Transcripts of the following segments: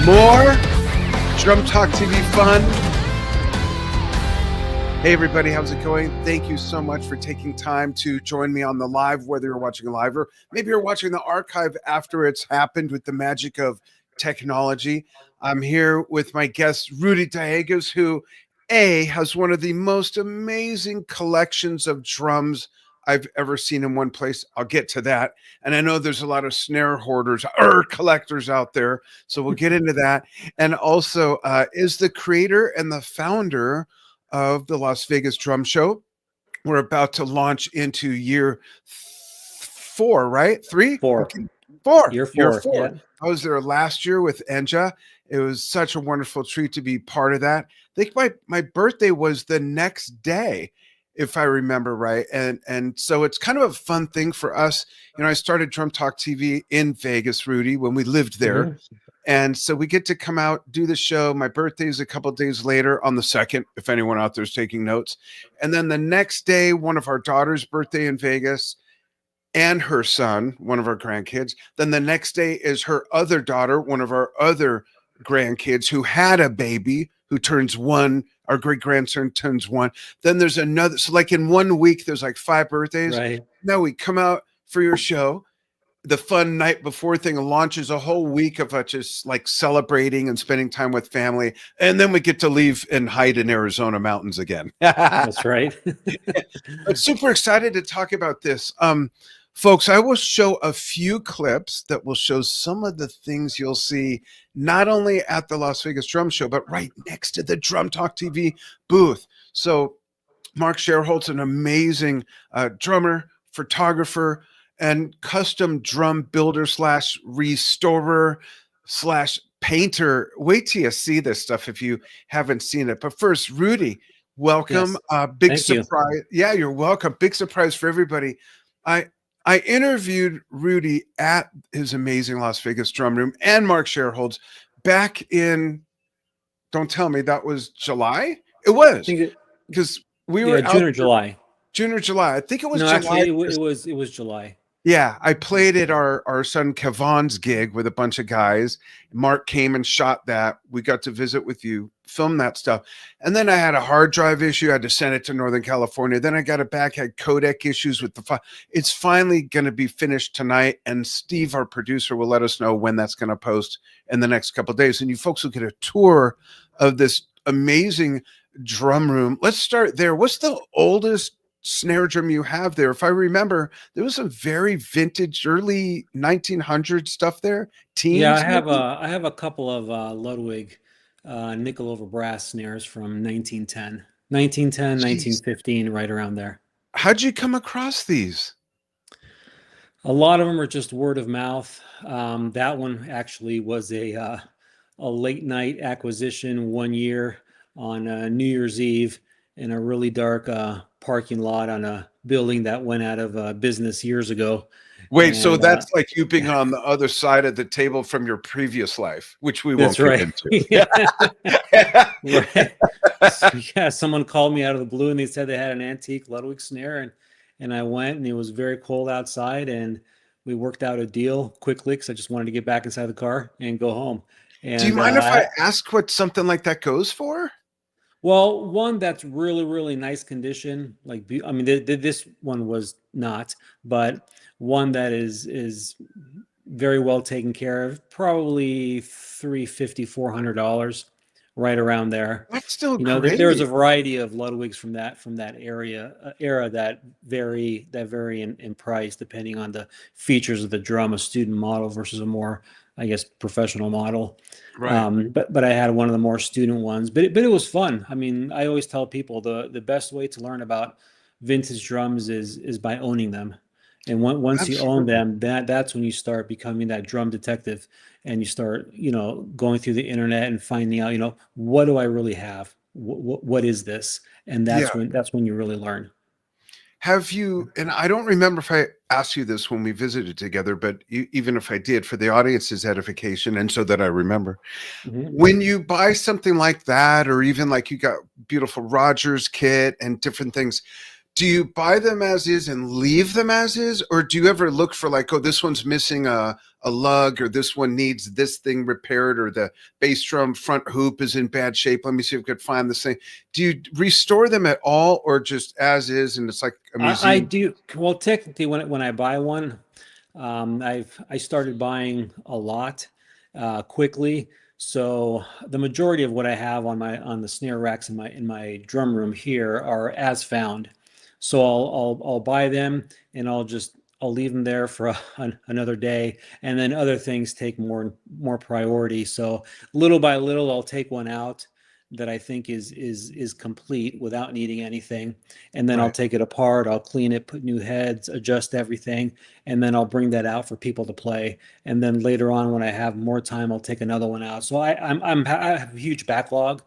More Drum Talk TV fun. Hey everybody, how's it going? Thank you so much for taking time to join me on the live, whether you're watching live or maybe you're watching the archive after it's happened with the magic of technology. I'm here with my guest, Rudy Dieguez, who has one of the most amazing collections of drums I've ever seen in one place. I'll get to that. And I know there's a lot of snare hoarders or collectors out there, so we'll get into that. And also is the creator and the founder of the Las Vegas Drum Show. We're about to launch into year 4, right? 3? Four. Okay. 4. Year 4. Year 4. Yeah. I was there last year with Enja. It was such a wonderful treat to be part of that. I think my birthday was the next day, if I remember right. And so it's kind of a fun thing for us. You know, I started Drum Talk TV in Vegas, Rudy, when we lived there. Mm-hmm. And so we get to come out, do the show. My birthday is a couple of days later on the 2nd, if anyone out there is taking notes. And then the next day, one of our daughter's birthday in Vegas and her son, one of our grandkids. Then the next day is her other daughter, one of our other grandkids who had a baby who turns 1. Our great grandson turns 1. Then there's another. So like in 1 week, there's like 5 birthdays. Right. Now we come out for your show. The fun night before thing launches a whole week of just like celebrating and spending time with family. And then we get to leave and hide in Arizona mountains again. That's right. I'm super excited to talk about this. Folks, I will show a few clips that will show some of the things you'll see not only at the Las Vegas Drum Show, but right next to the Drum Talk TV booth. So Mark Sherholt's an amazing drummer, photographer, and custom drum builder / restorer / painter. Wait till you see this stuff if you haven't seen it. But first, Rudy, welcome. Yes. Big Thank surprise. You. Yeah, you're welcome. Big surprise for everybody. I interviewed Rudy at his amazing Las Vegas drum room and Mark Sherholt's back in, don't tell me, that was July? It was, because we were June or July. June or July. I think it was July. Actually, it was July. Yeah, I played at our son Kevon's gig with a bunch of guys. Mark came and shot that. We got to visit with you, film that stuff. And then I had a hard drive issue. I had to send it to Northern California. Then I got it back, had codec issues with the file. It's finally going to be finished tonight. And Steve, our producer, will let us know when that's going to post in the next couple of days. And you folks will get a tour of this amazing drum room. Let's start there. What's the oldest snare drum you have there? If I remember, there was some very vintage early 1900 stuff there. Teens, yeah, I have a couple of Ludwig nickel over brass snares from 1910, 1915, right around there. How'd you come across these? A lot of them are just word of mouth. That one actually was a late night acquisition one year on New Year's Eve in a really dark parking lot on a building that went out of business years ago. Wait, so that's like you being on the other side of the table from your previous life, which we won't get into. Yeah. Right. So, yeah, someone called me out of the blue and they said they had an antique Ludwig snare, and I went, and it was very cold outside, and we worked out a deal quickly because I just wanted to get back inside the car and go home. And, do you mind if I ask what something like that goes for? Well, one that's really, really nice condition. Like, I mean, this one was not, but one that is very well taken care of. Probably $350, $400, right around there. That's still great. There's a variety of Ludwigs from that era that vary in price depending on the features of the drum. A student model versus a more, I guess, professional model. Right. But I had one of the more student ones, but it was fun. I mean, I always tell people the best way to learn about vintage drums is by owning them. And once Absolutely. You own them, that's when you start becoming that drum detective, and you start, going through the internet and finding out, what do I really have? What is this? And that's when you really learn. Have you, and I don't remember if I asked you this when we visited together, but even if I did, for the audience's edification and so that I remember, when you buy something like that, or even like you got beautiful Rogers kit and different things, Do you buy them as is and leave them as is, or do you ever look for like, oh, this one's missing a lug, or this one needs this thing repaired, or the bass drum front hoop is in bad shape? Let me see if we could find this thing. Do you restore them at all, or just as is, and it's like a I museum? do. Well, technically, when I buy one, I started buying a lot quickly. So the majority of what I have on the snare racks in my drum room here are as found. So I'll buy them and I'll leave them there for another day, and then other things take more priority. So little by little, I'll take one out that I think is complete without needing anything, and then I'll Right, take it apart. I'll clean it, put new heads, adjust everything, and then I'll bring that out for people to play. And then later on, when I have more time, I'll take another one out. So I have a huge backlog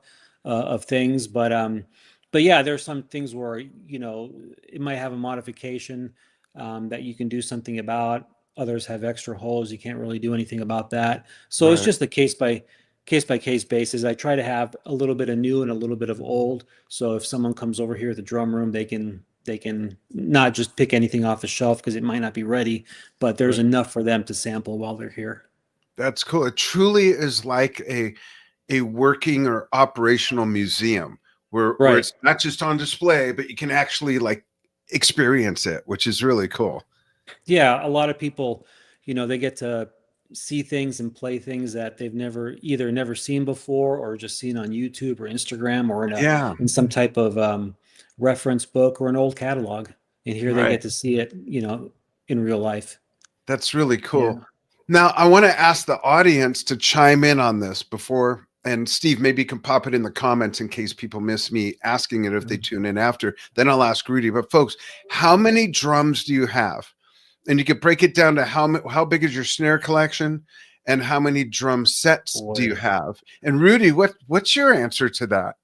of things, but yeah, there's some things where it might have a modification that you can do something about. Others have extra holes. You can't really do anything about that. So it's right. just a case by case basis. I try to have a little bit of new and a little bit of old. So if someone comes over here at the drum room, they can not just pick anything off the shelf because it might not be ready, but there's Right. enough for them to sample while they're here. That's cool. It truly is like a working or operational museum where Right. it's not just on display, but you can actually like experience it, which is really cool. Yeah, a lot of people, they get to see things and play things that they've never seen before, or just seen on YouTube or Instagram, or Yeah, in some type of reference book or an old catalog. And here they right. get to see it, in real life. That's really Yeah. cool. Now, I want to ask the audience to chime in on this before, and Steve, maybe you can pop it in the comments in case people miss me asking it if they tune in after. Then I'll ask Rudy. But folks, how many drums do you have? And you could break it down to how big is your snare collection, and how many drum sets do you Boy, have? And Rudy, what's your answer to that?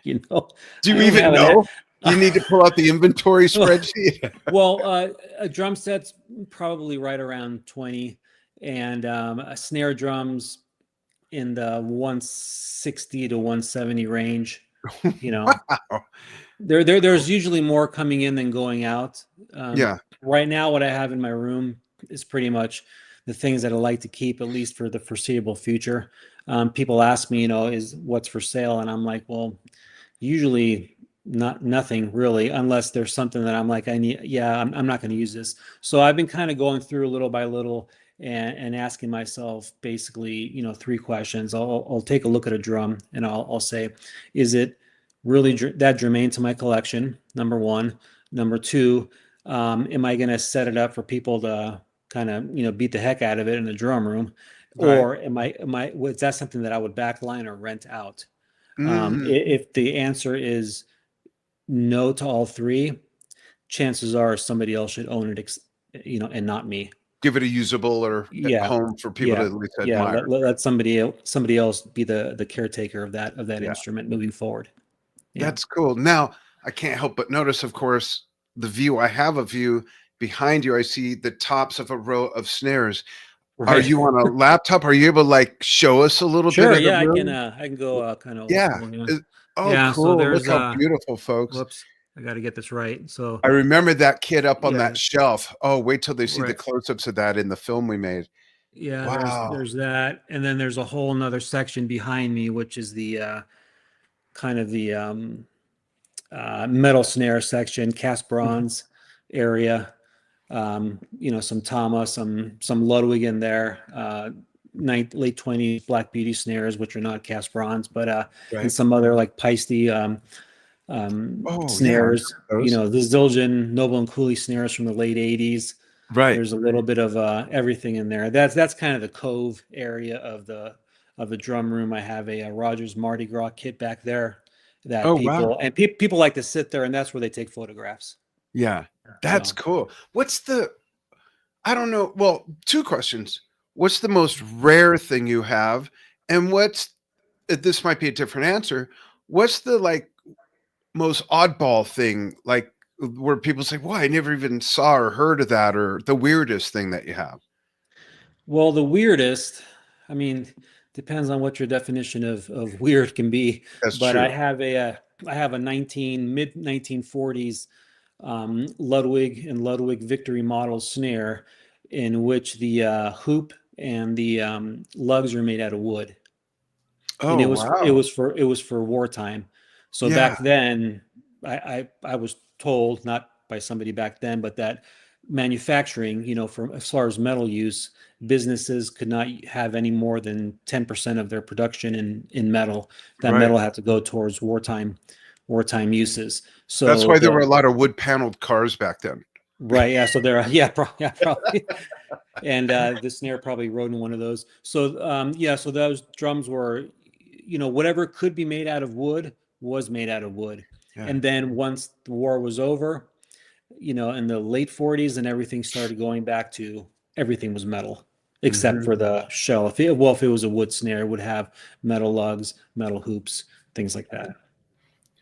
you know, Do I you don't even have know? Do you need to an. pull out the inventory spreadsheet? Well, a drum set's probably right around 20, and a snare drums in the 160 to 170 range. You know, Wow. there's usually more coming in than going out. Yeah, Right now, what I have in my room is pretty much the things that I like to keep, at least for the foreseeable future. People ask me, is what's for sale, and I'm like, well, usually nothing really, unless there's something that I'm like, I need. Yeah, I'm not going to use this. So I've been kind of going through little by little and asking myself basically, three questions. I'll take a look at a drum and I'll say, is it really that germane to my collection? Number one. Number two, am I going to set it up for people to kind of beat the heck out of it in the drum room, right. or was that something that I would backline or rent out? Mm, If the answer is no to all three, chances are somebody else should own it, and not me. give it a usable or at Yeah, home for people to yeah, at least yeah. admire. Let somebody else be the caretaker of that Yeah, instrument moving forward. Yeah, that's cool. Now, I can't help but notice, of course, the view. I have a view behind you. I see the tops of a row of snares. Are right. you on a laptop? Are you able to like show us a little bit Sure. of the Yeah, I can. room? I can go kind of old Yeah. school. Yeah. Oh, Yeah. So cool. Look there's how beautiful, folks. whoops. I got to get this right. So I remember that kid up on that yeah. shelf. Oh, wait till they see the Right. close-ups of that in the film we made. Yeah. There's Wow. there's that, and then there's a whole nother section behind me, which is the kind of the metal snare section, cast bronze area. Some Tama, some Ludwig in there, late 20s Black Beauty snares, which are not cast bronze, but and Right. some other like Peisty Oh, yeah. I snares. know those. The Zildjian Noble and Cooley snares from the late 80s. Right. There's a little bit of everything in there. That's kind of the cove area of the drum room. I have a Rogers Mardi Gras kit back there that Oh, wow. people like to sit there, and that's where they take photographs. Yeah. That's So, cool. I don't know. Well, two questions. What's the most rare thing you have? And this might be a different answer. What's the like most oddball thing, like where people say, "Well, I never even saw or heard of that," or the weirdest thing that you have? well, the weirdest, I mean, depends on what your definition of weird can be. That's But I true. have I have a mid 1940s Ludwig and Ludwig Victory model snare, in which the hoop and the lugs are made out of wood, and Oh, wow. it was for wartime. So Yeah, back then, I was told, not by somebody back then, but that manufacturing, for as far as metal use, businesses could not have any more than 10% of their production in metal. That right. metal had to go towards wartime uses. That's So why there were a the lot of wood paneled cars back then. right, yeah. So there, yeah, probably. And the snare probably rode in one of those. So yeah, so those drums were, whatever could be made out of wood was made out of wood. Yeah. And then once the war was over, in the late 40s, and everything started going back to everything was metal, except Hmm. for the shell. If it was a wood snare, it would have metal lugs, metal hoops, things like that.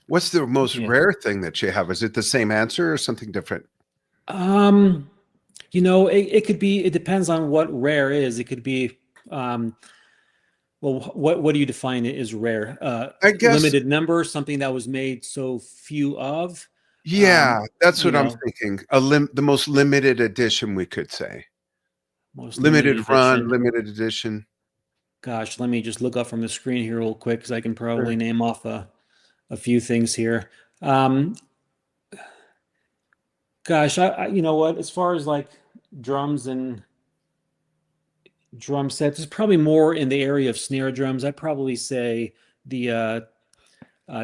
What's the most Yeah. rare thing that you have? Is it the same answer or something different? Um, it could be, it depends on what rare is. It could be, um, well, what do you define it as rare? I guess, Limited number, something that was made so few of. yeah, Um, that's you what I'm know, thinking. The most limited edition, we could say. Most limited Limited run, edition. limited edition. Gosh, let me just look up from the screen here real quick because I can Sure. probably name off a few things here. Um, Gosh, you know what? As far as like drums and drum sets, it's probably more in the area of snare drums. I'd probably say the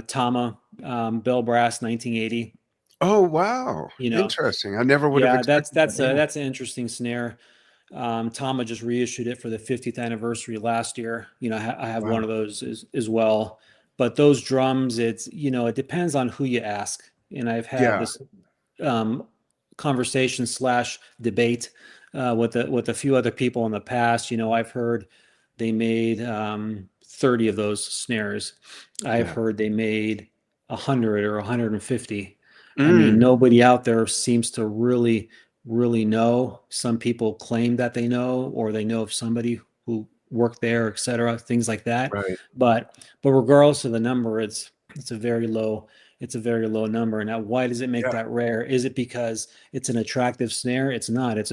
Tama Bell Brass 1980. Oh, wow. You know, Interesting. I never would have yeah, expected that. Yeah. that's an interesting snare. Tama just reissued it for the 50th anniversary last year. I have one Wow. of those as well. But those drums, it depends on who you ask. And I've had Yeah. this um, conversation slash debate with a few other people in the past. I've heard they made 30 of those snares. I've Yeah. heard they made 100 or 150. I mean, Mm, nobody out there seems to really know. Some people claim that they know, or they know of somebody who worked there, et cetera, things like that. right. But regardless of the number, it's a very low it's a very low number. Now, why does it make Yeah. that rare? Is it because it's an attractive snare? It's not. It's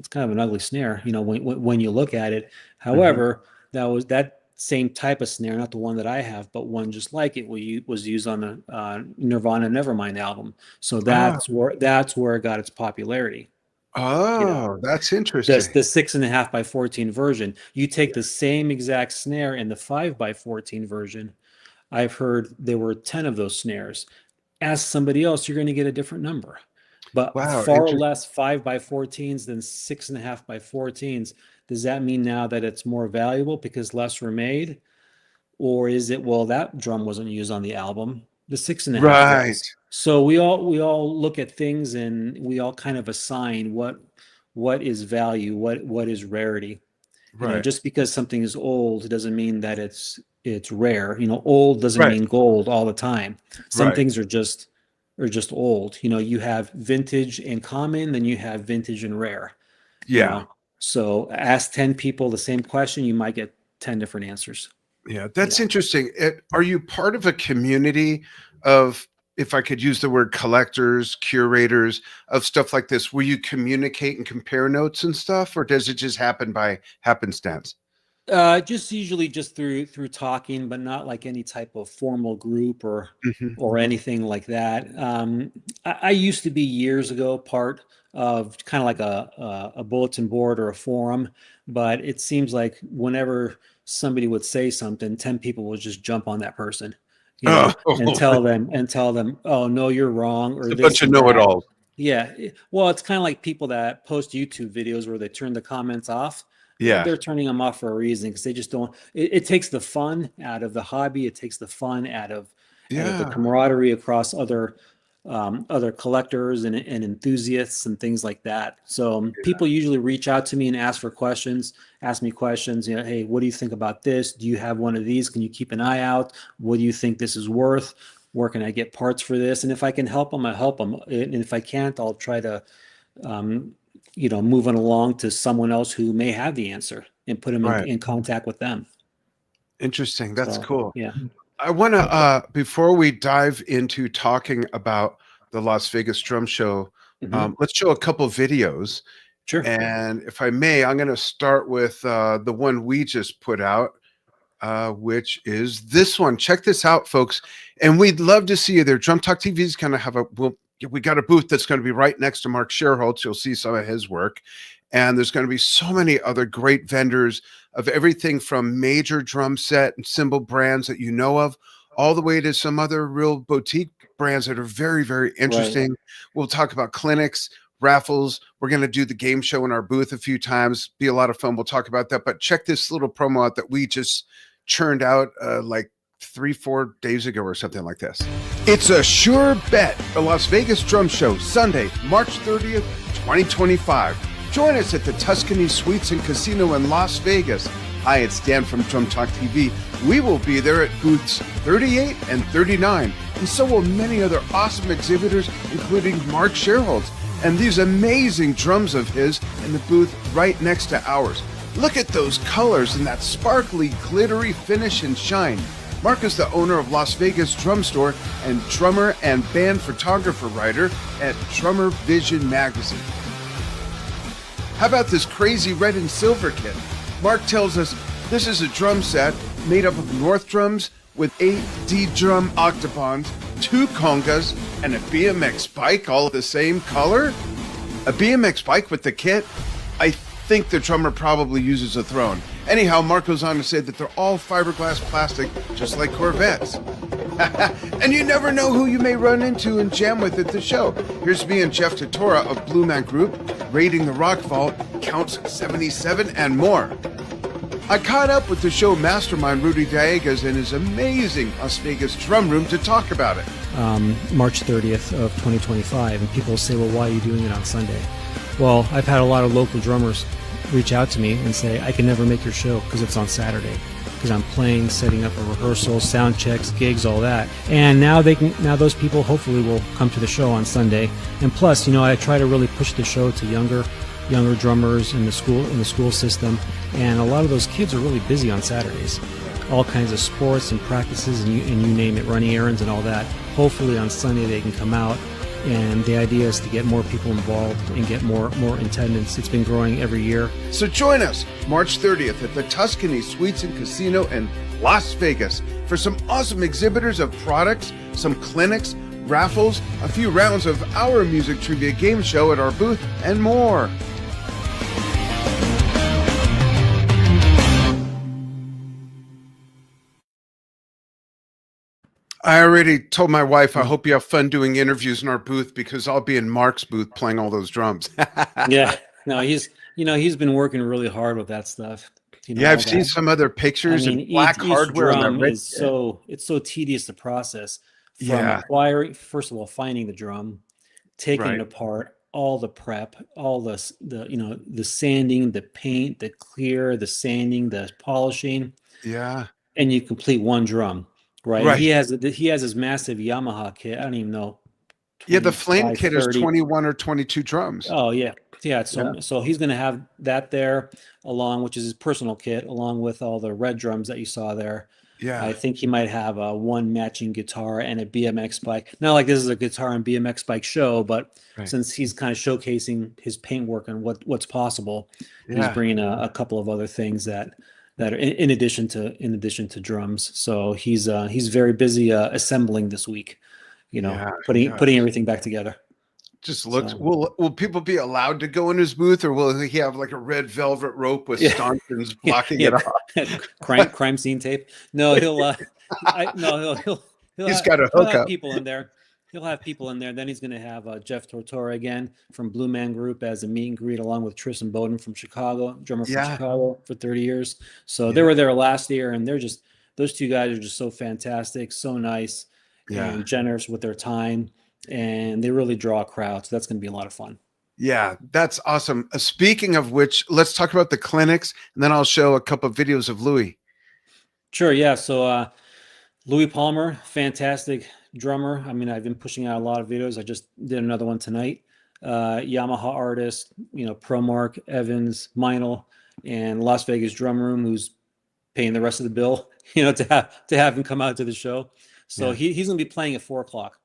kind of an ugly snare, when you look at it. Hmm. However, that same type of snare, not the one that I have, but one just like it, was used on the Nirvana Nevermind album. So Oh, that's where it got its popularity. You know, oh, that's the interesting. the 6.5 by 14 version. You take the same exact snare in the 5 by 14 version. I've heard there were 10 of those snares. Ask somebody else, you're going to get a different number. But Wow. far less 5 by 14s than 6.5 by 14s. Does that mean now that it's more valuable because less were made? Or is it, well, that drum wasn't used on the album, the 6.5 Right. was. So we all look at things, and we all kind of assign what is value, what is rarity. Right. Just because something is old doesn't mean that it's rare. Old doesn't Right. mean gold all the time. Some Right. things are just old. You have vintage and common, then you have vintage and rare. you Yeah. know so ask 10 people the same question, you might get 10 different answers. Yeah. That's Yeah. interesting. Are you part of a community of, if I could use the word, collectors, curators of stuff like this, where you communicate and compare notes and stuff, or does it just happen by happenstance? Just usually just through talking, but not like any type of formal group or Hmm. or anything like that. I used to be years ago part of kind of like a bulletin board or a forum, but it seems like whenever somebody would say something, 10 people would just jump on that person, Oh, and tell them, oh no, you're wrong, it's or a this bunch of and that. know-it-alls. Yeah, well, it's kind of like people that post YouTube videos where they turn the comments off. Yeah. They're turning them off for a reason, because they just don't. It takes the fun out of the hobby. It takes the fun out of the Yeah. camaraderie across other collectors and enthusiasts and things like that. So people usually reach out to me and ask me questions. Hey, what do you think about this? Do you have one of these? Can you keep an eye out? What do you think this is worth? Where can I get parts for this? And if I can help them, I help them. And if I can't, I'll try to um, move it along to someone else who may have the answer, and put them in, Right. in contact with them. Interesting. That's So cool. yeah. I want to before we dive into talking about the Las Vegas Drum Show, let's show a couple videos. Sure. And if I may, I'm going to start with the one we just put out, which is this one. Check this out, folks. And we'd love to see you there. Drum Talk TV is going to have we got a booth that's going to be right next to Mark Sherholtz. You'll see some of his work. And there's going to be so many other great vendors of everything from major drum set and cymbal brands that you know of, all the way to some other real boutique brands that are very, very interesting. Right. We'll talk about clinics, raffles. We're going to do the game show in our booth a few times. Be a lot of fun. We'll talk about that. But check this little promo out that we just churned out like 3-4 days ago or something like this. It's a sure bet. The Las Vegas Drum Show, Sunday, March 30th, 2025. Join us at the Tuscany Suites and Casino in Las Vegas. Hi, it's Dan from Drum Talk TV. We will be there at booths 38 and 39, and so will many other awesome exhibitors, including Mark Sherholtz, and these amazing drums of his in the booth right next to ours. Look at those colors and that sparkly, glittery finish and shine. Mark is the owner of Las Vegas Drum Store and drummer and band photographer writer at Drummer Vision Magazine. How about this crazy red and silver kit? Mark tells us this is a drum set made up of North drums with 8 D-drum octobons, 2 congas, and a BMX bike, all the same color? A BMX bike with the kit? I think the drummer probably uses a throne. Anyhow, Mark goes on to say that they're all fiberglass plastic, just like Corvettes. And you never know who you may run into and jam with at the show. Here's me and Jeff Totora of Blue Man Group, raiding the Rock Vault, Counts 77, and more. I caught up with the show mastermind Rudy Dieguez in his amazing Las Vegas drum room to talk about it. March 30th of 2025, and people say, well, why are you doing it on Sunday? Well, I've had a lot of local drummers reach out to me and say, I can never make your show because it's on Saturday, because I'm playing, setting up a rehearsal, sound checks, gigs, all that. And now those people hopefully will come to the show on Sunday. And plus, I try to really push the show to younger drummers in the school system, and a lot of those kids are really busy on Saturdays, all kinds of sports and practices, and you name it, running errands and all that. Hopefully on Sunday they can come out, and the idea is to get more people involved and get more attendance. It's been growing every year. So join us March 30th at the Tuscany Suites and Casino in Las Vegas for some awesome exhibitors of products, some clinics, raffles, a few rounds of our music trivia game show at our booth, and more. I already told my wife, I hope you have fun doing interviews in our booth, because I'll be in Mark's booth playing all those drums. Yeah, no, he's been working really hard with that stuff. I've seen some other pictures and black hardware. Each drum is it's so tedious to process. From acquiring, first of all, finding the drum, taking it apart, all the prep, all the sanding, the paint, the clear, the sanding, the polishing. Yeah, and you complete one drum. Right. He has his massive Yamaha kit. I don't even know. The flame kit 30. Is 21 or 22 drums. Oh yeah. So he's going to have that there, which is his personal kit, along with all the red drums that you saw there. Yeah. I think he might have one matching guitar and a BMX bike. Not like this is a guitar and BMX bike show, but since he's kind of showcasing his paint work and what's possible, he's bringing a couple of other things that are in addition to drums. So he's very busy assembling this week, putting everything back together. Just looks. So, will people be allowed to go in his booth, or will he have like a red velvet rope with stanchions blocking it off? crime scene tape? No, he'll he's got a hookup. People in there. He'll have people in there. Then he's going to have Jeff Tortora again from Blue Man Group as a meet and greet, along with Tristan Bowden from Chicago, drummer from Chicago for 30 years. So they were there last year, and those two guys are just so fantastic, so nice, and generous with their time, and they really draw a crowd. So that's going to be a lot of fun. Yeah, that's awesome. Speaking of which, let's talk about the clinics, and then I'll show a couple of videos of Louis. Sure. Yeah. So Louis Palmer, fantastic drummer. I mean, I've been pushing out a lot of videos. I just did another one tonight. Yamaha artist, ProMark, Evans, Meinl, and Las Vegas Drum Room, who's paying the rest of the bill. to have him come out to the show. So Yeah. he's going to be playing at 4 o'clock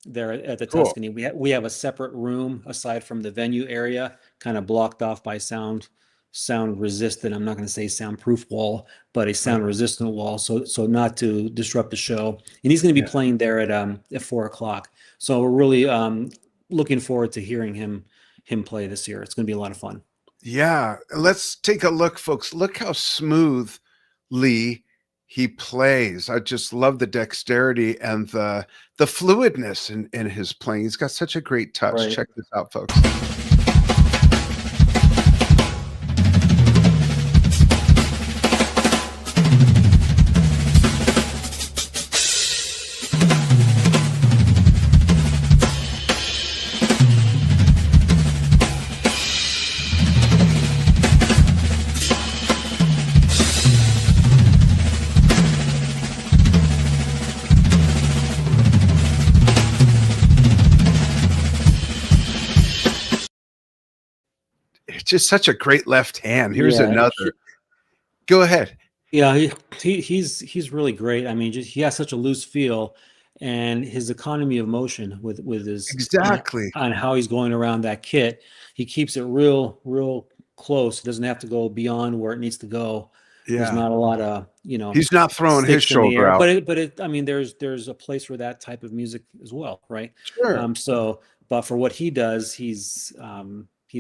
there at the Cool. Tuscany. We have a separate room aside from the venue area, kind of blocked off by sound resistant. I'm not going to say soundproof wall, but a sound resistant wall. So not to disrupt the show. And he's going to be Yeah. playing there at 4 o'clock. So we're really looking forward to hearing him play this year. It's going to be a lot of fun. Yeah. Let's take a look, folks. Look how smoothly he plays. I just love the dexterity and the fluidness in his playing. He's got such a great touch. Right. Check this out, folks. It's just such a great left hand. Here's another. Go ahead. Yeah, he's really great. I mean, just he has such a loose feel, and his economy of motion with his Exactly. on how he's going around that kit, he keeps it real close. He doesn't have to go beyond where it needs to go. Yeah. There's not a lot of He's not throwing his shoulder out. But I mean, there's a place for that type of music as well, right? Sure. But for what he does, he's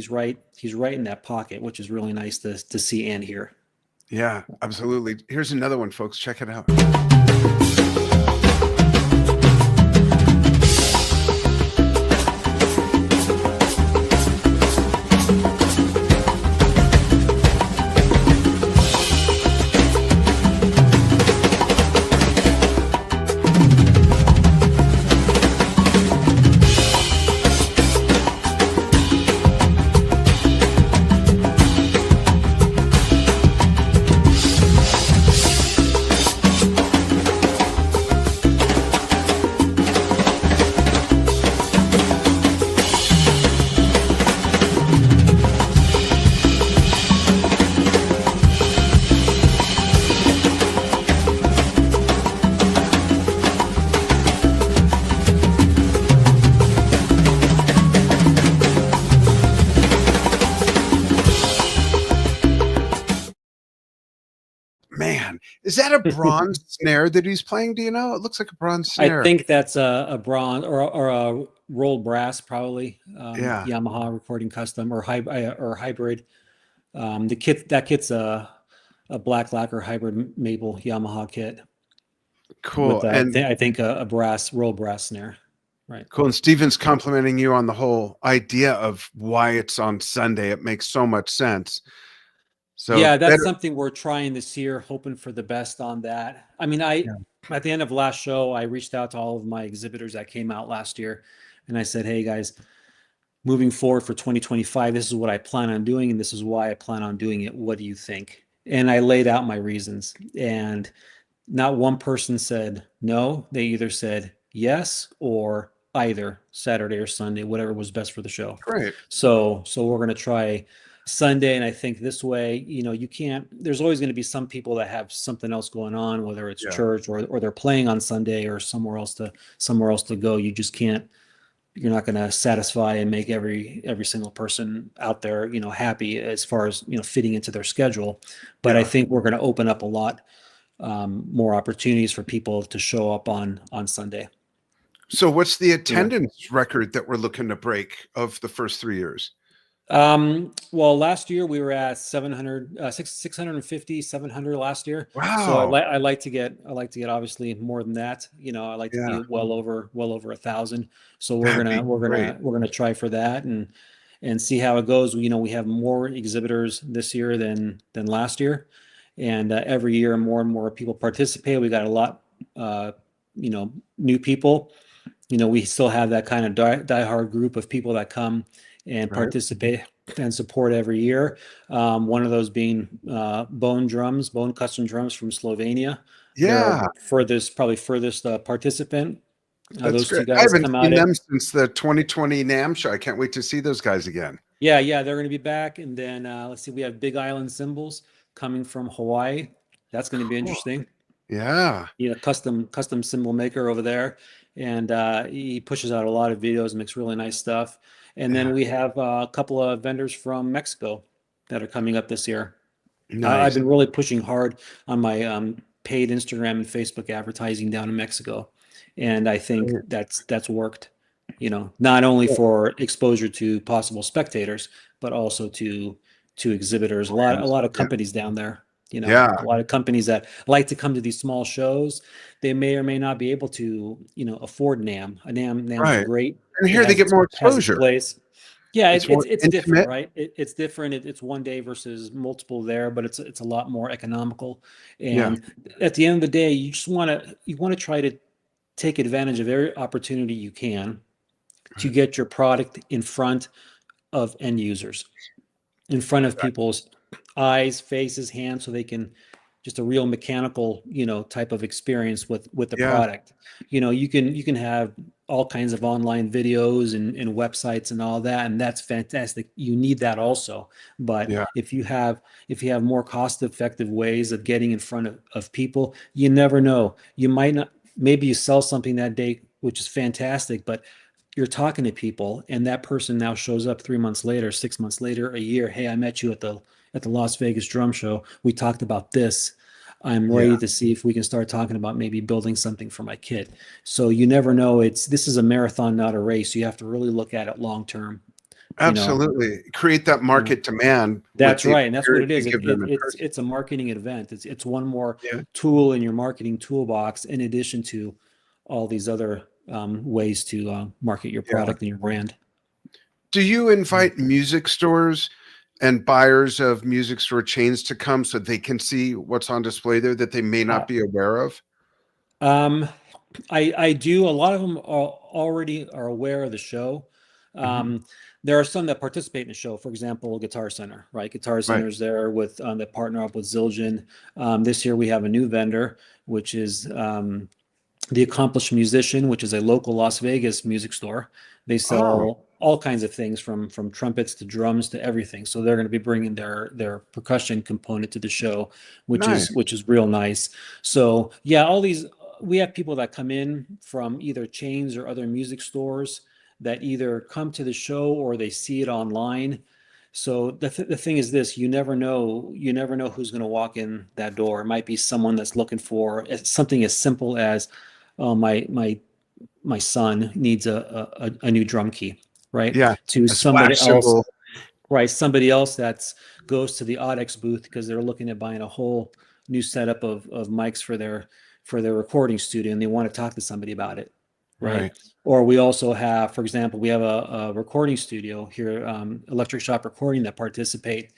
right in that pocket, which is really nice to see and hear. Yeah, absolutely. Here's another one, folks. Check it out. Man, is that a bronze snare that he's playing? Do you know? It looks like a bronze snare. I think that's a bronze or a rolled brass, probably. Yeah. Yamaha Recording Custom or hybrid. That kit's a black lacquer hybrid maple Yamaha kit. Cool. With, and I think a rolled brass snare. Right. Cool. And Steven's complimenting you on the whole idea of why it's on Sunday. It makes so much sense. So yeah, that's something we're trying this year, hoping for the best on that. I mean, at the end of last show, I reached out to all of my exhibitors that came out last year, and I said, hey guys, moving forward for 2025, this is what I plan on doing, and this is why I plan on doing it. What do you think? And I laid out my reasons, and not one person said no. They either said yes or either Saturday or Sunday, whatever was best for the show. Great. So we're going to try Sunday, and I think this way, you can't. There's always going to be some people that have something else going on, whether it's church or they're playing on Sunday or somewhere else to go. You just can't. You're not going to satisfy and make every single person out there, happy as far as fitting into their schedule. But I think we're going to open up a lot more opportunities for people to show up on Sunday. So what's the attendance record that we're looking to break of the first 3 years? Well, last year we were at 650, 700 last year. Wow. So I like to get obviously more than that. I like to be well over 1,000. So we're gonna try for that and see how it goes. We have more exhibitors this year than last year, and every year more and more people participate. We got a lot, new people. We still have that kind of diehard group of people that come and participate and support every year. One of those being Bone Custom Drums from Slovenia. Yeah. Probably furthest participant. Those two guys I haven't seen them since the 2020 NAMM show. I can't wait to see those guys again. Yeah, they're going to be back. And then let's see, we have Big Island Cymbals coming from Hawaii. That's going to be interesting. Yeah. Custom cymbal maker over there, and he pushes out a lot of videos and makes really nice stuff. And then Yeah. we have a couple of vendors from Mexico that are coming up this year. I've Nice. been really pushing hard on my paid Instagram and Facebook advertising down in Mexico, and I think Great. that's worked. Not only Yeah. for exposure to possible spectators, but also to exhibitors. A lot of Yeah. companies down there. Yeah. A lot of companies that like to come to these small shows. They may or may not be able to, afford NAM. NAM's Right. great. And It here they has get its more has its exposure. place. Yeah, It's more it's different, intimate. right? It's different. It's one day versus multiple there, but it's a lot more economical. Yeah. And at the end of the day, you want to try to take advantage of every opportunity you can to Right. get your product in front of end users, in front of people's eyes, faces, hands, so they can just a real mechanical, type of experience with the Yeah. product. You can have all kinds of online videos and websites and all that, and that's fantastic. You need that also. But Yeah. if you have more cost effective ways of getting in front of people, you never know. You might not, maybe you sell something that day, which is fantastic, but you're talking to people and that person now shows up 3 months later, 6 months later, a year. Hey, I met you at the Las Vegas drum show. We talked about this. I'm Yeah. ready to see if we can start talking about maybe building something for my kid. So you never know. This is a marathon, not a race. You have to really look at it long term. you know Absolutely. Create that you know market demand with that's the right, and that's what experience it is. you give them in It's person. it's a marketing event. It's one more Yeah. tool in your marketing toolbox, in addition to all these other ways to market your Yeah. product and your brand. Do you invite music stores and buyers of music store chains to come so they can see what's on display there that they may Uh, not be aware of? um, I do. A lot of them already are aware of the show. Mhm. Um, there are some that participate in the show. For example, Guitar Center, right? Guitar Right. Center's there with that partner up with Zildjian. This year we have a new vendor, which is The Accomplished Musician, which is a local Las Vegas music store. They Oh, sell all kinds of things from trumpets to drums to everything. So they're going to be bringing their percussion component to the show, which is nice. which is real nice. So yeah, all these we have people that come in from either chains or other music stores that either come to the show or they see it online. So the thing is this, you never know who's going to walk in that door. It might be someone that's looking for something as simple as, oh, my son needs a new drum key, right? Yeah. To A somebody splash else, cymbal. right? Somebody else that's goes to the Audix booth because they're looking at buying a whole new setup of mics for their recording studio, and they want to talk to somebody about it, right? Right. Or we also have, for example, we have a recording studio here, Electric Shop Recording, that participate,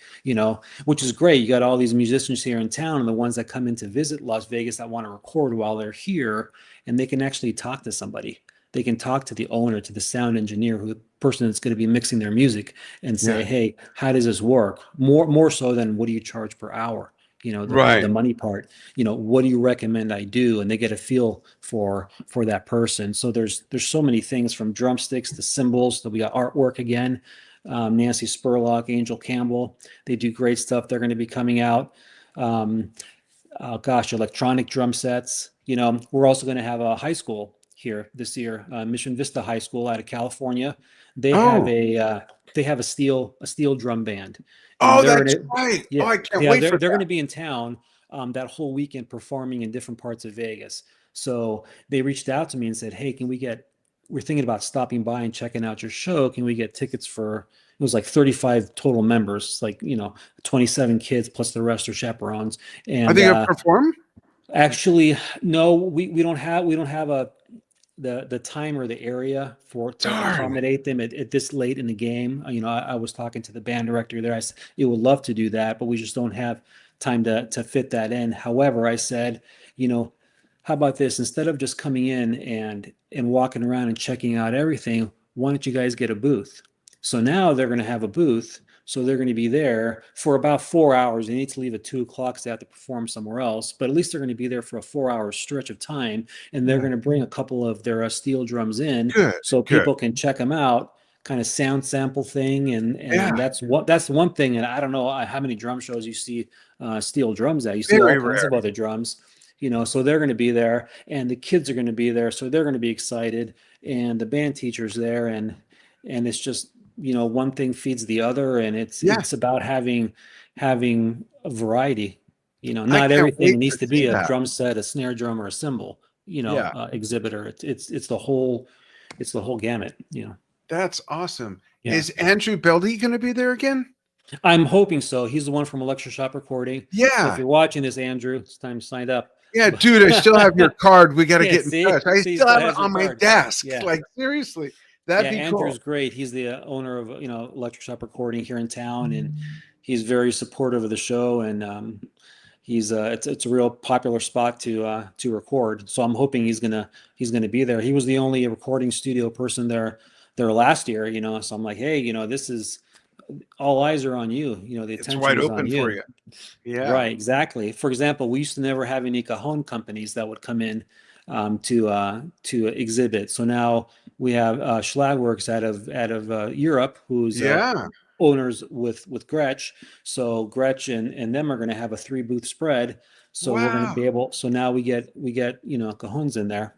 which is great. You got all these musicians here in town, and the ones that come in to visit Las Vegas that want to record while they're here, and they can actually talk to somebody. They can talk to the owner, to the sound engineer, who the person that's going to be mixing their music, and say, Yeah. hey, how does this work? More so than what do you charge per hour? The Right. money part. What do you recommend I do? And they get a feel for that person. So there's so many things, from drumsticks to cymbals. So we got artwork again. Nancy Spurlock, Angel Campbell, they do great stuff. They're going to be coming out. Um, Electronic drum sets. We're also going to have a high school here this year, Mission Vista High School out of California. They have Oh. a steel drum band, and Oh, they're that's gonna right. Oh, yeah I can't yeah wait they're for they're that. going to be in town that whole weekend, performing in different parts of Vegas. So they reached out to me and said, hey, we're thinking about stopping by and checking out your show. Can we get tickets for, it was like 35 total members, like, 27 kids plus the rest are chaperones. Are And they gonna perform? actually, no, we don't have the time or the area for to Darn. accommodate them at this late in the game. I was talking to the band director there. I said, "You would love to do that, but we just don't have time to fit that in." However, I said, you know, how about this? Instead of just coming in and walking around and checking out everything, why don't you guys get a booth? So now they're going to have a booth. So they're going to be there for about 4 hours. They need to leave at 2 o'clock because they have to perform somewhere else. But at least they're going to be there for a 4 hour stretch of time, and they're Yeah. going to bring a couple of their steel drums in Good. so Good. people can check them out, kind of sound sample thing. And Yeah. that's one thing. And I don't know how many drum shows you see steel drums at. You see all Very kinds rare. of other drums. so they're going to be there, and the kids are going to be there, so they're going to be excited, and the band teacher's there, and it's just, one thing feeds the other, and Yeah. it's about having a variety. I Not can't everything wait needs to to see be a that. drum set, a snare drum, or a cymbal, Yeah. exhibitor. It's the whole gamut. That's awesome. Yeah. Is Andrew Beldy going to be there again? I'm hoping so. He's the one from Electro Shop Recording. So if Yeah. you're watching this, Andrew, it's time to sign up. Yeah, But dude, I still have your card. We got to yeah, get in touch. see, I he still still have it has your on my card. desk. Yeah. Like, seriously, Yeah, that'd be Andrew's cool. great. He's the owner of, Electric Shop Recording here in town, and he's very supportive of the show. And it's a real popular spot to record. So I'm hoping he's gonna be there. He was the only recording studio person there last year. So I'm like, hey, this is all eyes are on you. The It's attention wide is on open for you. you. Yeah. Right, exactly. For example, we used to never have any cajon companies that would come in to exhibit. So now we have Schlagworks out of Europe, who's Yeah. owners with Gretsch. So Gretsch and them are going to have a 3 booth spread. So we're going to Wow. be able. So now we get cajons in there.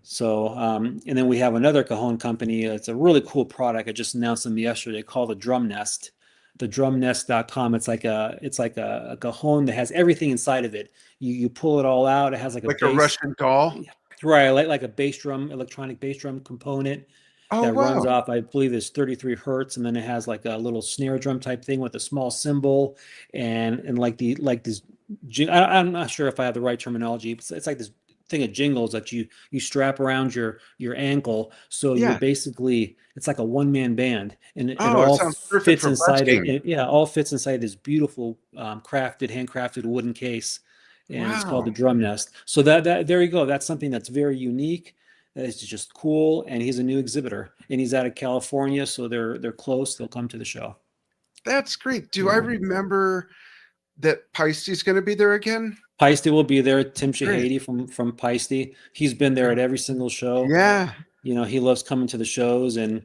So and then we have another cajon company. It's a really cool product. I just announced them yesterday, called the Drum Nest. The drumnest.com. It's like a cajon that has everything inside of it. You pull it all out. It has like a Like a bass, Russian doll. right? Like a bass drum, electronic bass drum component Oh, that runs wow. off, I believe, is 33 hertz, and then it has like a little snare drum type thing with a small cymbal, and like this. I'm not sure if I have the right terminology, but it's like this thing of jingles that you strap around your ankle, so you're Yeah. basically, it's like a one-man band, and it Oh, it all sounds perfect fits for inside it. busking. Yeah, all fits inside this beautiful handcrafted wooden case, and it's called the Wow. Drum Nest. So that there you go. That's something that's very unique. It's just cool, and he's a new exhibitor, and he's out of California, so they're close. They'll come to the show. That's great. Do I Yeah. remember that Peisty's going to be there again? Peisty will be there. Tim Great. Shahady from Peisty. He's been there at every single show. Yeah. He loves coming to the shows, and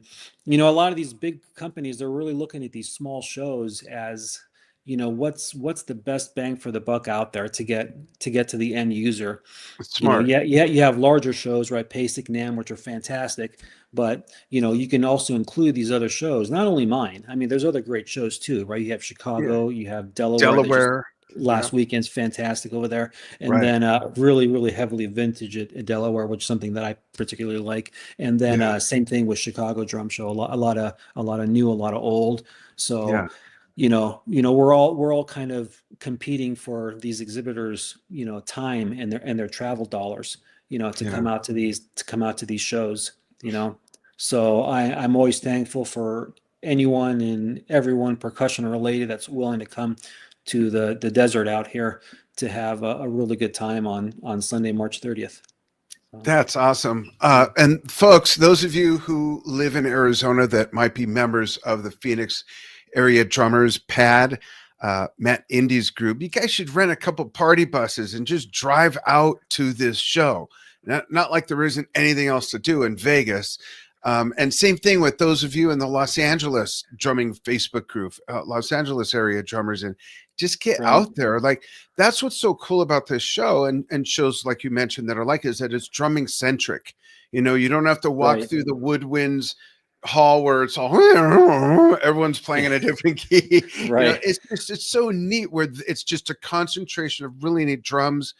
a lot of these big companies, they're really looking at these small shows as, what's the best bang for the buck out there to get to the end user. Smart. Yeah, you have larger shows, right? PASIC, NAM, which are fantastic, but you can also include these other shows. Not only mine. I mean, there's other great shows too, right? You have Yeah. Chicago, you have Delaware that just Delaware. Yeah. last weekend's fantastic over there, and Right. then really really heavily vintage at Delaware, which is something that I particularly like. And then Yeah. same thing with Chicago Drum Show, a lot of new, a lot of old. Yeah. So we're all kind of competing for these exhibitors, time and their travel dollars, to Yeah. come out to these shows. So I'm always thankful for anyone and everyone percussion related that's willing to come to the desert out here to have a really good time on Sunday, March 30th. That's awesome. And folks, those of you who live in Arizona that might be members of the Phoenix area drummers pad, Matt Indy's group, you guys should rent a couple party buses and just drive out to this show. Not like there isn't anything else to do in Vegas. And same thing with those of you in the Los Angeles drumming Facebook group, Los Angeles area drummers, and just get Right. out there. Like, that's what's so cool about this show, and shows like you mentioned that are like, is that it's drumming centric. You don't have to walk Right. through the woodwinds hall where it's all everyone's playing in a different key. Right. It's so neat where it's just a concentration of really neat drums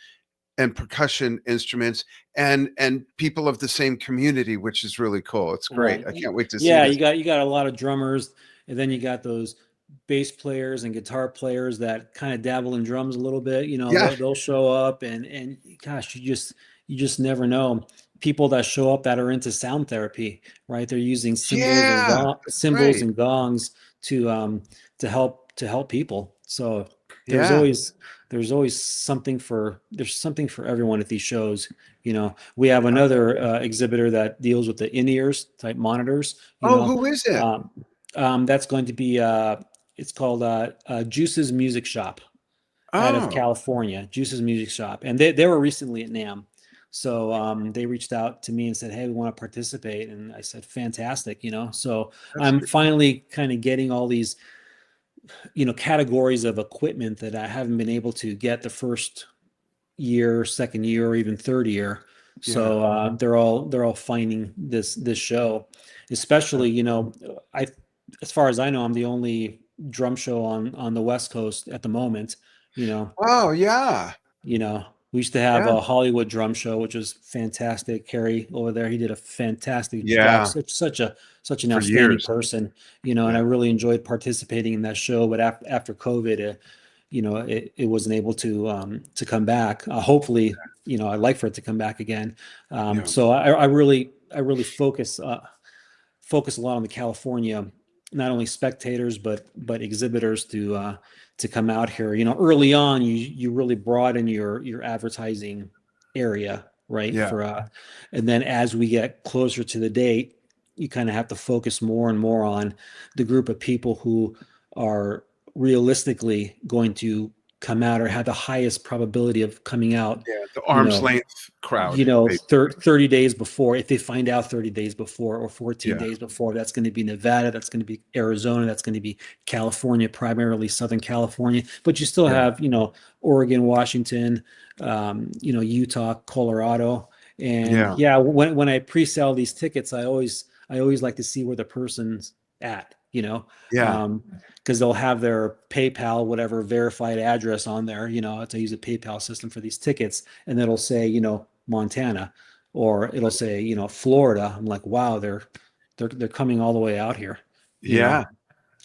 and percussion instruments and people of the same community, which is really cool. It's great. Right. I can't wait to see Yeah, this. you got a lot of drummers, and then you got those bass players and guitar players that kind of dabble in drums a little bit. Yeah. They'll show up, and gosh, you just never know. People that show up that are into sound therapy, right? They're using Yeah. cymbals Right. and gongs to help people. So there's Yeah. always there's something for everyone at these shows. We have another exhibitor that deals with the in-ears type monitors. Oh, who is it? That's going to be it's called Juice's Music Shop out of Oh, California. Juice's Music Shop, and they were recently at NAM. So they reached out to me and said, "Hey, we want to participate." And I said, "Fantastic!" So that's I'm great. finally kind of getting all these categories of equipment that I haven't been able to get the first year, second year, or even third year. So they're all finding this show, especially, I as far as I know, I'm the only drum show on the West Coast at the moment. You know, Oh yeah. we used to have Yeah. a Hollywood drum show, which was fantastic. Harry over there, he did a fantastic job. Yeah. Such an For outstanding years. person, and I Yeah. really enjoyed participating in that show. But after COVID, it wasn't able to come back. Hopefully, I'd like for it to come back again. Yeah. So I really focus a lot on the California, not only spectators but exhibitors to come out here. Early on, you really broaden your advertising area, right? Yeah. And then as we get closer to the date, you kind of have to focus more and more on the group of people who are realistically going to come out or have the highest probability of coming out. Yeah. The arm's length crowd. 30 days before, if they find out 30 days before or 14 Yeah. days before. That's going to be Nevada, that's going to be Arizona, that's going to be California, primarily Southern California. But you still have, Oregon, Washington, Utah, Colorado. And when I pre-sell these tickets, I always like to see where the person's at, because they'll have their PayPal, whatever verified address on there, to use a PayPal system for these tickets. And it'll say, Montana, or it'll say, Florida. I'm like, wow, they're coming all the way out here. Yeah.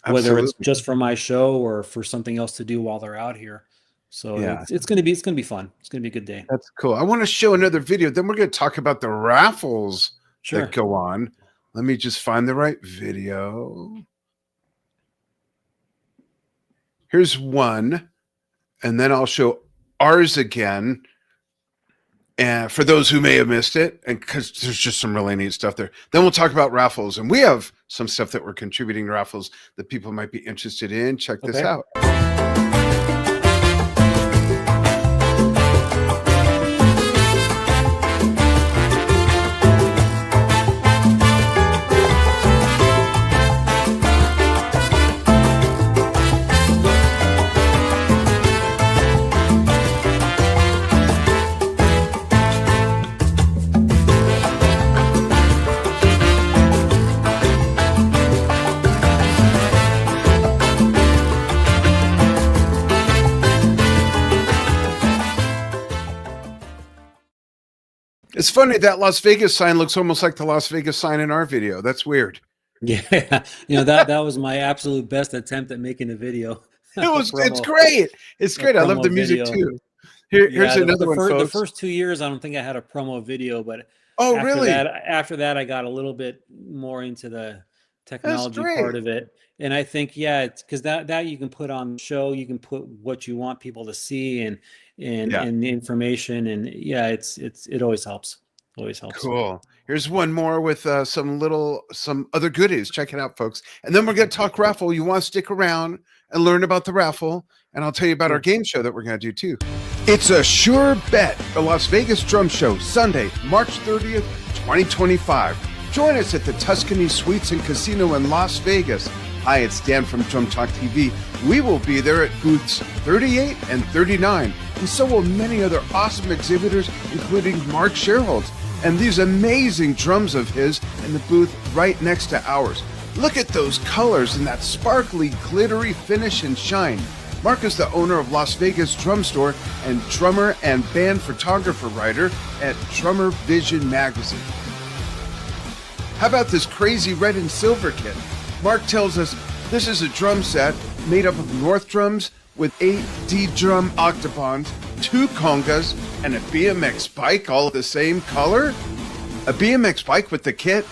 Whether it's just for my show or for something else to do while they're out here. So it's going to be fun. It's going to be a good day. That's cool. I want to show another video. Then we're going to talk about the raffles that go on. Let me just find the right video. Here's one, and then I'll show ours again. And for those who may have missed it, and because there's just some really neat stuff there. Then we'll talk about raffles, and we have some stuff that we're contributing to raffles that people might be interested in. Check this out. It's funny that Las Vegas sign looks almost like the Las Vegas sign in our video. That's weird. Yeah, that was my absolute best attempt at making a video. It's great. It's great. I love the music too. Here's another one, folks. The first 2 years, I don't think I had a promo video, but really? After that, I got a little bit more into the technology part of it. And I think, it's because that you can put on the show, you can put what you want people to see and the information, and it always helps. Always helps. Cool. Here's one more with some other goodies. Check it out, folks. And then we're going to talk raffle. You want to stick around and learn about the raffle, and I'll tell you about our game show that we're going to do too. It's a sure bet. The Las Vegas Drum Show, Sunday, March 30th, 2025. Join us at the Tuscany Suites and Casino in Las Vegas. Hi, it's Dan from DrumTalkTV. We will be there at booths 38 and 39, and so will many other awesome exhibitors, including Mark Sherholtz, and these amazing drums of his in the booth right next to ours. Look at those colors and that sparkly, glittery finish and shine. Mark is the owner of Las Vegas Drum Store and drummer and band photographer writer at Drummer Vision magazine. How about this crazy red and silver kit? Mark tells us this is a drum set made up of North drums with 8 D-drum octobons, 2 congas, and a BMX bike, all the same color? A BMX bike with the kit?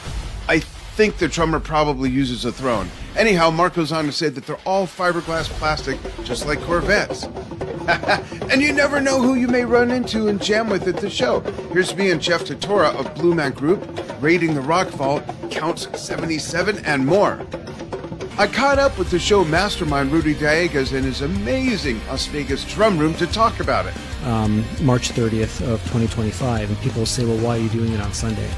I think the drummer probably uses a throne. Anyhow, Mark goes on to say that they're all fiberglass plastic, just like Corvettes. And you never know who you may run into and jam with at the show. Here's me and Jeff Totora of Blue Man Group, raiding the Rock Vault, Counts 77, and more. I caught up with the show mastermind Rudy Dieguez in his amazing Las Vegas drum room to talk about it. March 30th of 2025, and people say, well, why are you doing it on Sunday?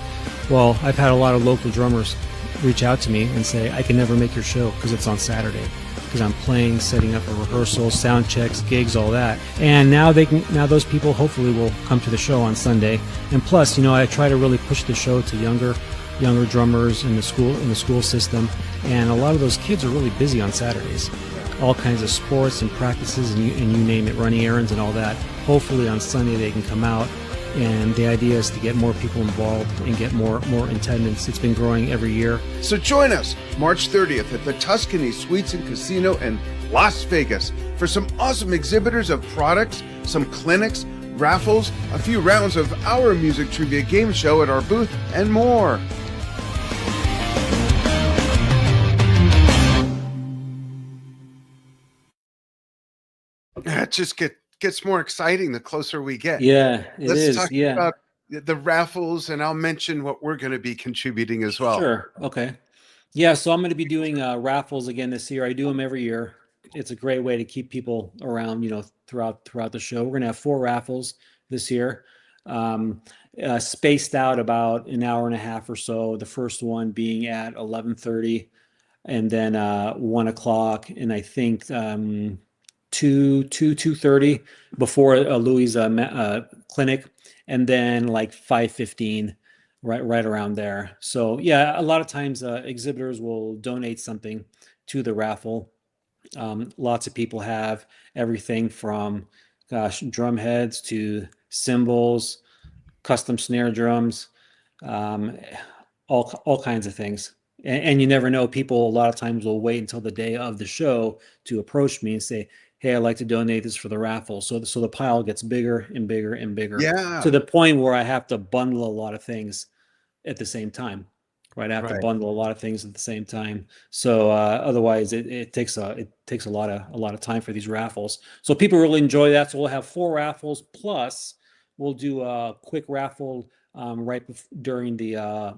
Well, I've had a lot of local drummers reach out to me and say, I can never make your show because it's on Saturday, because I'm playing, setting up a rehearsal, sound checks, gigs, all that. And now those people hopefully will come to the show on Sunday. And plus, I try to really push the show to younger drummers in the school system. And a lot of those kids are really busy on Saturdays. All kinds of sports and practices and you name it, running errands and all that. Hopefully on Sunday they can come out. And the idea is to get more people involved and get more attendance. It's been growing every year. So join us March 30th at the Tuscany Suites and Casino in Las Vegas for some awesome exhibitors of products, some clinics, raffles, a few rounds of our music trivia game show at our booth, and more. It just gets more exciting the closer we get. Yeah, Let's talk about the raffles, and I'll mention what we're going to be contributing as well. Sure. Okay. Yeah, so I'm going to be doing raffles again this year. I do them every year. It's a great way to keep people around, throughout the show. We're going to have 4 raffles this year, spaced out about an hour and a half or so. The first one being at 11:30, and then 1 o'clock, and I think 2:30 before Louis' clinic, and then like 5:15. Right around there. So yeah, a lot of times exhibitors will donate something to the raffle. Lots of people have everything from, drum heads to cymbals, custom snare drums, all kinds of things. And you never know. People a lot of times will wait until the day of the show to approach me and say, hey, I'd like to donate this for the raffle. So the pile gets bigger and bigger and bigger, to the point where I have to bundle a lot of things at the same time, right? I have to bundle a lot of things at the same time. So otherwise it takes a lot of time for these raffles. So people really enjoy that. So we'll have 4 raffles, plus we'll do a quick raffle during the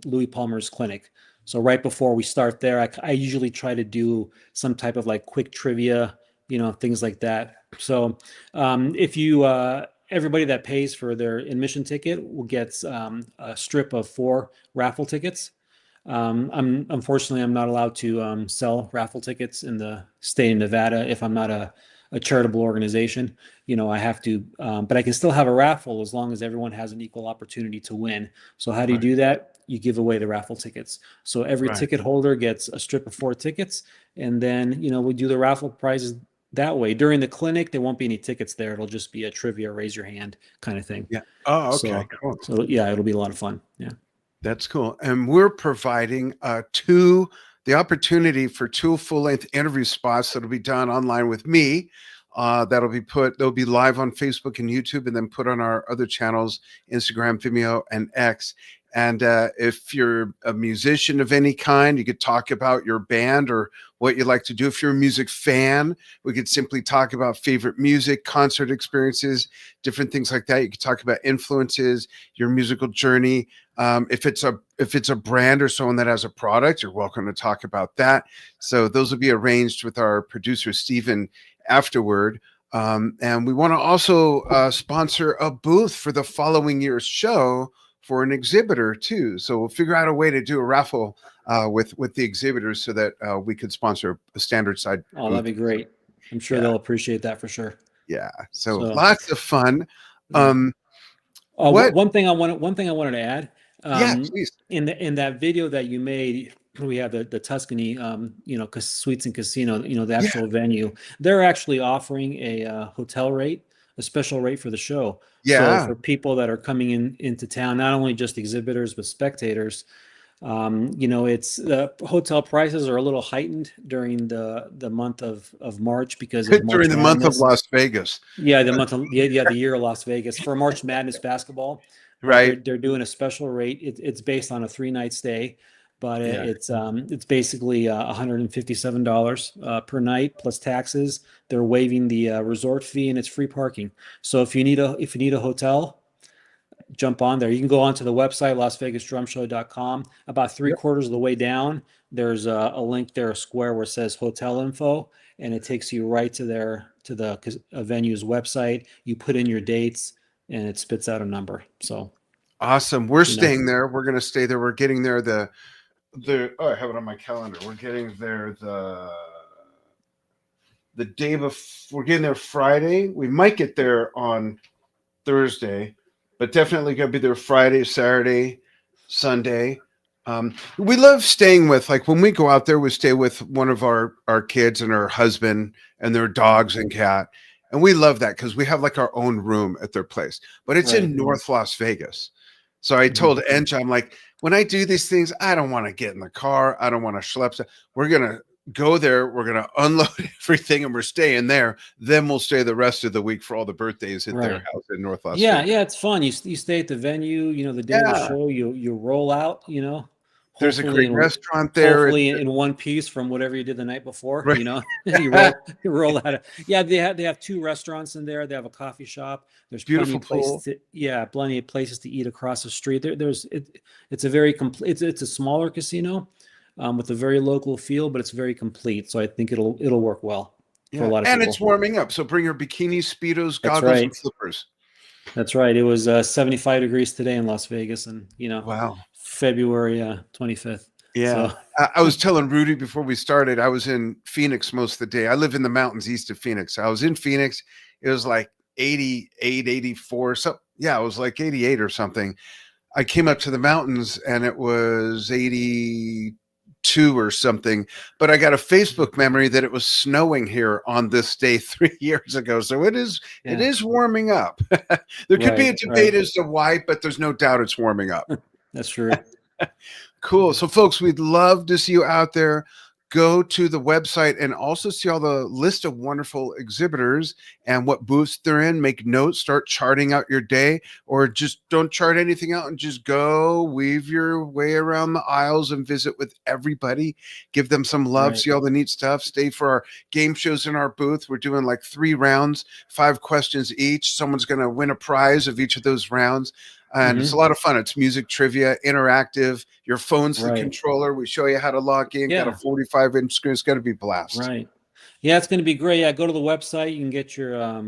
Louis Palmer's clinic. So right before we start there, I usually try to do some type of like quick trivia, things like that. So if you everybody that pays for their admission ticket will get a strip of 4 raffle tickets. Unfortunately, I'm not allowed to sell raffle tickets in the state of Nevada if I'm not a charitable organization. I have to, but I can still have a raffle as long as everyone has an equal opportunity to win. So how do you do that? You give away the raffle tickets. So every ticket holder gets a strip of 4 tickets, and then we do the raffle prizes that way. During the clinic, there won't be any tickets there. It'll just be a trivia, raise your hand kind of thing. Yeah. Oh, okay. Cool. So yeah, it'll be a lot of fun. Yeah. That's cool. And we're providing the opportunity for 2 full-length interview spots that'll be done online with me. They'll be live on Facebook and YouTube, and then put on our other channels, Instagram, Vimeo, and X. And if you're a musician of any kind, you could talk about your band or what you like to do. If you're a music fan, we could simply talk about favorite music, concert experiences, different things like that. You could talk about influences, your musical journey. If it's a brand or someone that has a product, you're welcome to talk about that. So those will be arranged with our producer, Steven, afterward. And we want to also sponsor a booth for the following year's show for an exhibitor too. So we'll figure out a way to do a raffle with the exhibitors so that we could sponsor a standard side. Oh, that'd be great. I'm sure they'll appreciate that for sure. Yeah. So lots of fun. One thing I wanted to add. Please. In that video that you made, we have the Tuscany, Suites and Casino, the actual venue. They're actually offering a hotel rate, a special rate for the show. Yeah. So for people that are coming into town, not only just exhibitors but spectators, it's the hotel prices are a little heightened during the month of March because of during the month of Las Vegas. Yeah, the year of Las Vegas for March Madness basketball. Right. They're doing a special rate. It's based on a 3-night stay, but it's basically $157 per night plus taxes. They're waiving the resort fee, and it's free parking. So if you need a hotel, jump on there. You can go onto the website, LasVegasDrumShow.com. About 3/4 of the way down, there's a link there, a square where it says hotel info, and it takes you right to the venue's website. You put in your dates, and it spits out a number. So awesome. We're staying there. We're going to stay there. We're getting there the I have it on my calendar. We're getting there the day before. We're getting there Friday. We might get there on Thursday, but definitely gonna be there Friday, Saturday, Sunday. We love staying with, like, when we go out there, we stay with one of our kids and her husband and their dogs and cat, and we love that because we have like our own room at their place, but it's Right. in North Las Vegas. So I Mhm. told Enja, I'm like, when I do these things, I don't want to get in the car. I don't want to schlep stuff. We're gonna go there. We're gonna unload everything, and we're staying there. Then we'll stay the rest of the week for all the birthdays at their Right. house in North Las Yeah, Vegas. yeah, it's fun. You stay at the venue, you know, the day of the Yeah, show, you roll out, you know, there's a hopefully great in restaurant there. hopefully in one piece from whatever you did the night before, Right. you know. You roll out of, yeah, they have two restaurants in there. They have a coffee shop. There's plenty Beautiful of places pool. to, yeah, plenty of places to eat across the street. It's a very complete, it's a smaller casino, with a very local feel, but it's very complete. So I think it'll work well for a Yeah, lot of and it's people. warming up. So bring your bikini, speedos, That's goggles, and right. flippers. That's right. It was 75 degrees today in Las Vegas, and you know, Wow. February 25th. Yeah. So I was telling Rudy before we started, I was in Phoenix most of the day. I live in the mountains east of Phoenix. I was in Phoenix. It was like 88, 84. So yeah, it was like 88 or something. I came up to the mountains and it was 82 or something. But I got a Facebook memory that it was snowing here on this day 3 years ago. So it yeah, is warming up. There could be a right, debate right. as to why, but there's no doubt it's warming up. That's true. Cool. So, folks, we'd love to see you out there. Go to the website and also see all the list of wonderful exhibitors and what booths they're in. Make notes, start charting out your day, or just don't chart anything out and just go weave your way around the aisles and visit with everybody. Give them some love, Right. see all the neat stuff. Stay for our game shows in our booth. We're doing like 3 rounds, 5 questions each. Someone's going to win a prize of each of those rounds. And it's a Hmm. lot of fun. It's music trivia, interactive. Your phone's the Right. controller. We show you how to log in. Got a Yeah. 45-inch screen. It's going to be a blast. Right. Yeah, it's going to be great. Yeah, go to the website. You can get your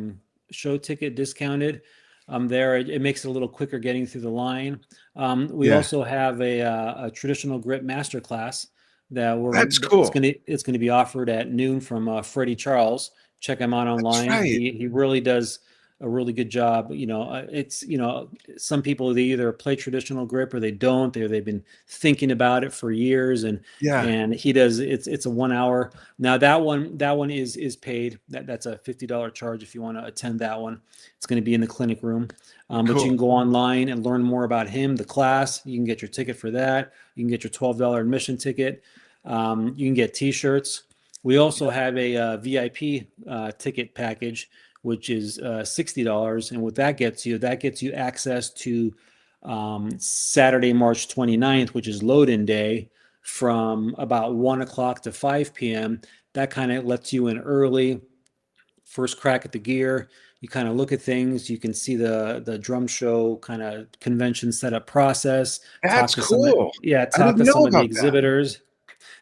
show ticket discounted. There, it makes it a little quicker getting through the line. We Yeah, also have a traditional grip masterclass that that's it's cool. going to be offered at noon from Freddie Charles. Check him out That's online. right. He really does a really good job. You know, it's, you know, some people, they either play traditional grip or they don't. They've been thinking about it for years, Yeah, and he does. It's a 1 hour. Now that one is paid. That's a $50 charge if you want to attend that one. It's going to be in the clinic room, but you cool. can go online and learn more about him, the class. You can get your ticket for that. You can get your $12 admission ticket. You can get T-shirts. We also have a VIP ticket package, which is $60. And what that gets you access to Saturday, March 29th, which is load-in day, from about 1 o'clock to 5 p.m. That kind of lets you in early, first crack at the gear. You kind of look at things. You can see the drum show kind of convention setup process. That's cool. I Talk didn't to know some of the about that. exhibitors.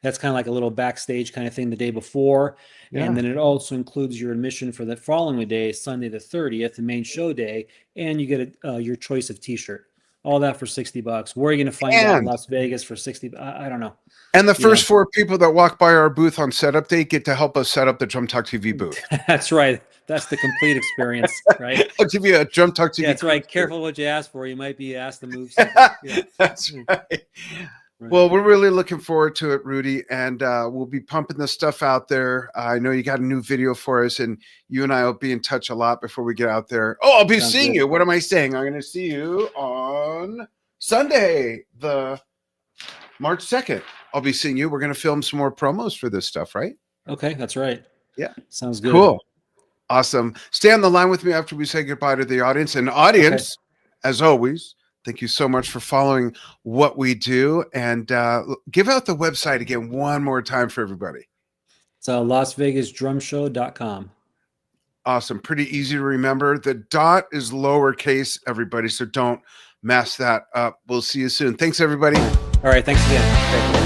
That's kind of like a little backstage kind of thing the day before. And Yeah. then it also includes your admission for the following day, Sunday the 30th, the main show day, and you get your choice of T-shirt. All that for $60. Where are you going to find that in And Las Vegas for 60? I don't know. the You first know, 4 people that walk by our booth on setup day get to help us set up the Drum Talk TV booth. that's right. That's the complete experience, right? I'll give you a Drum Talk Yeah, TV that's right. cruiser. Careful what you ask for. You might be asked to move something. Yeah. That's Mm. right. Right. Well, we're really looking forward to it, Rudy, and we'll be pumping this stuff out there. I know you got a new video for us, and you and I will be in touch a lot before we get out there. Oh, I'll be Sounds seeing good. you. What am I saying? I'm going to see you on Sunday, the March 2nd. I'll be seeing you. We're going to film some more promos for this stuff, right? Okay, that's right. Yeah. Sounds good. Cool. Awesome. Stay on the line with me after we say goodbye to the audience. And audience, as always, thank you so much for following what we do. And give out the website again one more time for everybody. It's LasVegasDrumShow.com. Awesome. Pretty easy to remember. The dot is lowercase, everybody, so don't mess that up. We'll see you soon. Thanks, everybody. All right. Thanks again. Okay.